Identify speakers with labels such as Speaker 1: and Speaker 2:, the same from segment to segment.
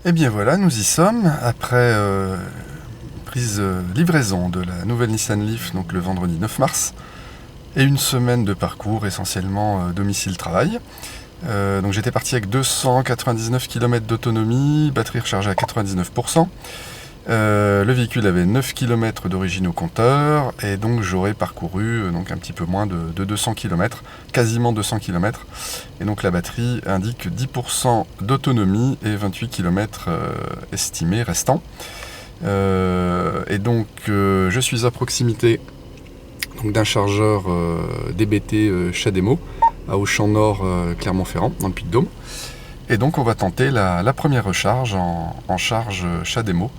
Speaker 1: Et bien voilà, nous y sommes, après prise livraison de la nouvelle Nissan Leaf, donc le vendredi 9 mars, et une semaine de parcours, essentiellement domicile-travail. Donc j'étais parti avec 299 km d'autonomie, batterie rechargée à 99%. Le véhicule avait 9 km d'origine au compteur, et donc j'aurais parcouru donc un petit peu moins de 200 km, quasiment 200 km. Et donc la batterie indique 10% d'autonomie et 28 km estimés restants. Et donc je suis à proximité d'un chargeur DBT Chademo à Auchan-Nord, Clermont-Ferrand, dans le Puy-de-Dôme. Et donc on va tenter la première recharge en charge Chademo,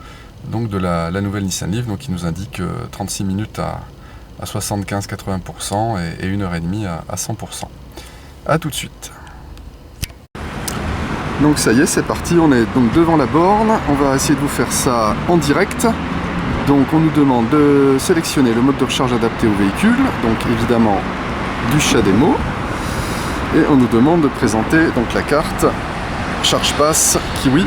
Speaker 1: donc de la nouvelle Nissan Leaf, donc qui nous indique 36 minutes à 75-80% et 1h30 à 100%. A tout de suite. Donc ça y est, c'est parti, on est donc devant la borne, on va essayer de vous faire ça en direct. Donc on nous demande de sélectionner le mode de recharge adapté au véhicule, donc évidemment du Chademo, et on nous demande de présenter donc la carte Charge Pass Kiwi.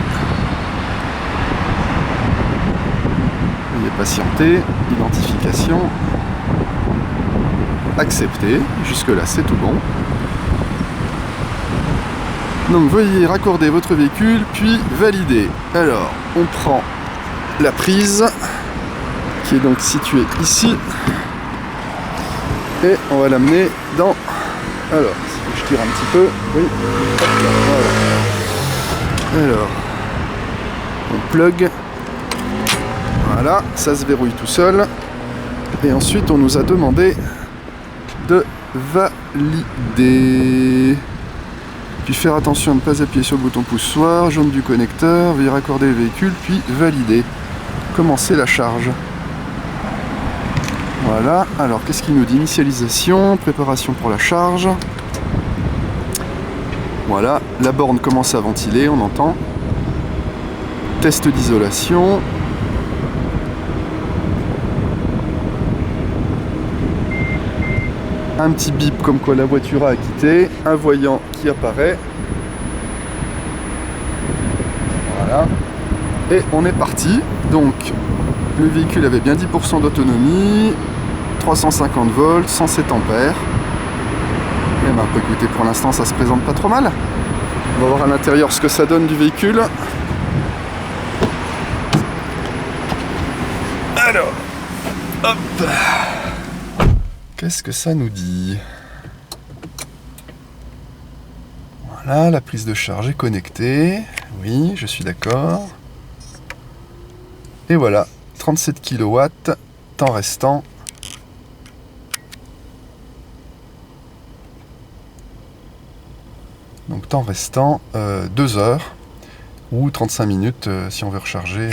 Speaker 1: Veuillez patienter, identification, accepter, jusque là c'est tout bon. Donc veuillez raccorder votre véhicule, puis valider. Alors on prend la prise, qui est donc située ici, et on va l'amener dans... Alors, si je tire un petit peu, oui, hop là, voilà. Alors, on plug, voilà, ça se verrouille tout seul, et ensuite on nous a demandé de valider. Puis faire attention à ne pas appuyer sur le bouton poussoir, jaune du connecteur, veuillez raccorder le véhicule, puis valider. Commencer la charge. Voilà, alors qu'est-ce qu'il nous dit? Initialisation, préparation pour la charge. Voilà, la borne commence à ventiler, on entend. Test d'isolation. Un petit bip comme quoi la voiture a quitté, un voyant qui apparaît. Voilà. Et on est parti. Donc le véhicule avait bien 10% d'autonomie, 350 volts, 107 ampères. Et ben écoutez, pour l'instant ça se présente pas trop mal. On va voir à l'intérieur ce que ça donne du véhicule. Alors, hop. Qu'est-ce que ça nous dit? Voilà, la prise de charge est connectée. Oui, je suis d'accord. Et voilà, 37 kW, temps restant. Donc temps restant 2 heures ou 35 minutes si on veut recharger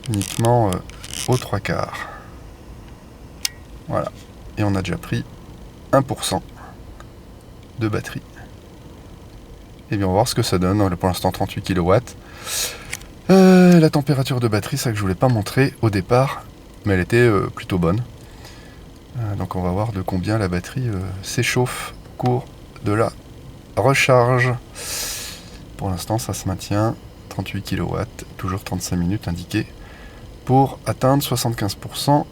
Speaker 1: uniquement aux 3/4. Voilà. Et on a déjà pris 1% de batterie. Et bien on va voir ce que ça donne. Pour l'instant 38 kW. La température de batterie, c'est ça que je voulais pas montrer au départ, mais elle était plutôt bonne. Donc on va voir de combien la batterie s'échauffe au cours de la recharge. Pour l'instant ça se maintient 38 kW, toujours 35 minutes indiquées pour atteindre 75%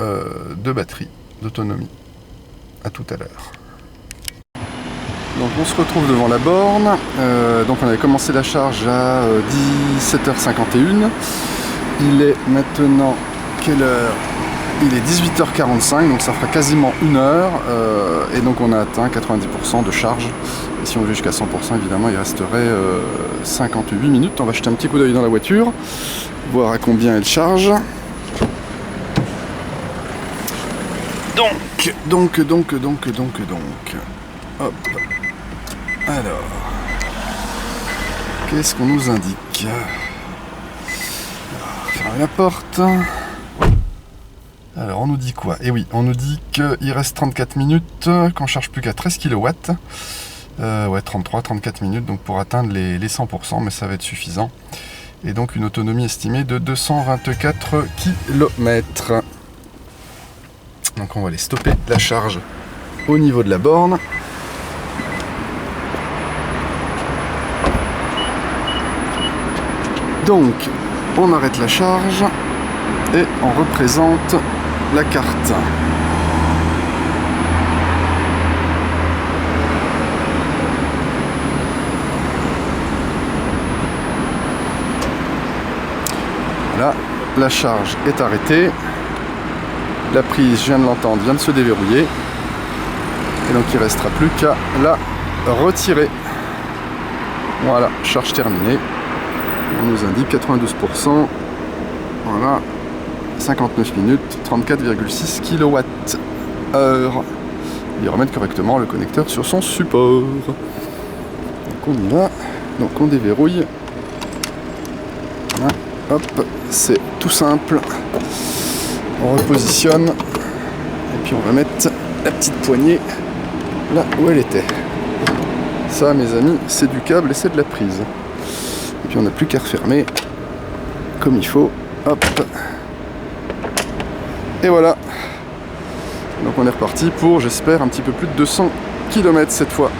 Speaker 1: de batterie, d'autonomie. A tout à l'heure. Donc on se retrouve devant la borne. Donc on avait commencé la charge à 17h51. Il est maintenant quelle heure? Il est 18h45, donc ça fera quasiment 1 heure. Et donc on a atteint 90% de charge. Et si on veut jusqu'à 100%, évidemment, il resterait 58 minutes. On va jeter un petit coup d'œil dans la voiture, voir à combien elle charge. Donc. Hop. Alors. Qu'est-ce qu'on nous indique? Fermer la porte. Alors on nous dit quoi? Eh oui, on nous dit qu'il reste 34 minutes, qu'on charge plus qu'à 13 kW. Ouais, 33-34 minutes donc pour atteindre les 100%, mais ça va être suffisant. Et donc une autonomie estimée de 224 km. Donc on va aller stopper la charge au niveau de la borne. Donc, on arrête la charge et on représente la carte. Là, la charge est arrêtée. La prise, je viens de l'entendre, vient de se déverrouiller. Et donc il ne restera plus qu'à la retirer. Voilà, charge terminée. On nous indique 92%. Voilà, 59 minutes, 34,6 kWh. Il remettre correctement le connecteur sur son support. Donc on y va. Donc on déverrouille. Voilà. Hop, c'est tout simple. On repositionne. Et puis on va mettre la petite poignée là où elle était. Ça, mes amis, c'est du câble et c'est de la prise. Et puis on n'a plus qu'à refermer comme il faut. Hop. Et voilà. Donc on est reparti pour, j'espère, un petit peu plus de 200 km cette fois.